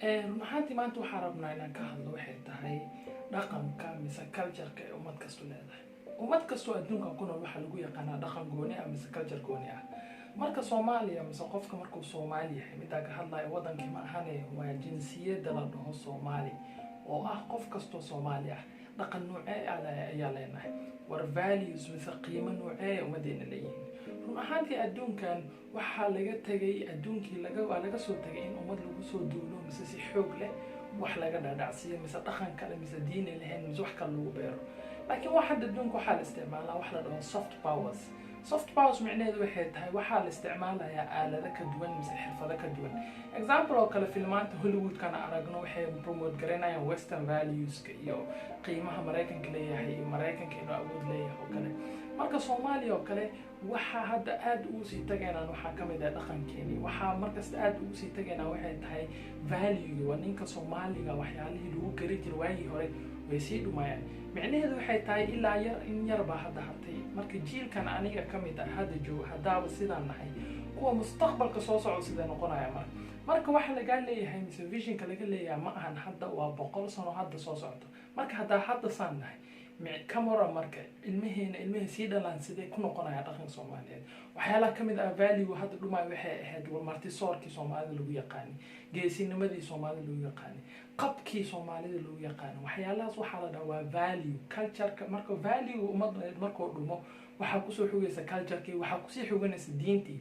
maxaantii maanta waxaan rabnaa inaan ka hadlo waxay tahay dhaqanka mise culture-ka ee ummad kastu leedahay. ummad kastoo adduunka ku nool waxaa lagu yaqaanaa dhaqan gooni ah mise culture gooni ah. marka Soomaaliya mise qofka markuu Soomaali yahay mid ka hadlaya wadankii ma ahane waa jinsiyadda la dhaho Soomaali oo ah qof kastoo Soomaali ah dhaqan noocee ayaa leenahay war values mise qiimo noocee ummadeena leeyihiin. run ahaantii adduunkan waxaa laga tagay adduunkii laga soo tagay in ummad lagu soo duulo mise si xoog leh wax laga dhaadhacsiyo mise dhaqan kale mise diin lahayn mise wax kale lagu beero. laakiin waxa adduunka waxaa la isticmaalaa wax la dhaho soft powers micnaheedu waxay tahay waxaa la isticmaalayaa aalado ka duwan mise xirfado ka duwan. example oo kale filmaanta Hollywood kana aragno waxay promote garanayaan western values iyo qiimaha Mareykanka leeyahay iyo Mareykanka inuu awood leeyahay oo kale. marka Soomaaliya oo kale waxa hadda aad ugu sii tagaynaan waxa kamid ah dhaqankeeni waxa markasta aad ugu sii tagaynaa waxay tahay value waa ninka Soomaaliga waxyaalihii lagu gari jiray waagii hore way sii dhumayaan. micnaheedu waxay tahay ilaa yar baa hadda hartay marka jiilkan aniga kamid ah hadda jooga hadaba sidaan nahay kuwa mustaqbalka soo socda sida noqonaya marka waxa laga leeyahay mise visionka laga leeyahay ma ahan hadda waa 100 sano hadda soo socdo. marka hadda saan nahay kamera marka ilmaha sii dhalaan sidee ku noqonaya dhaqan Soomaaliyeed. waxyaalaha kamid ah value hadda dhumay waxay ahayd marti soorkii Soomaalida lagu yaqaan geesinimadii Soomaalida lagu yaqaan qabkii Soomaalida lagu yaqaan waxyaalahaas waxa la dhahaa value culture marka value ummadda markoo dhumo waxa ku soo xogaysa culture-kii waxa ku sii xoganaysa diintii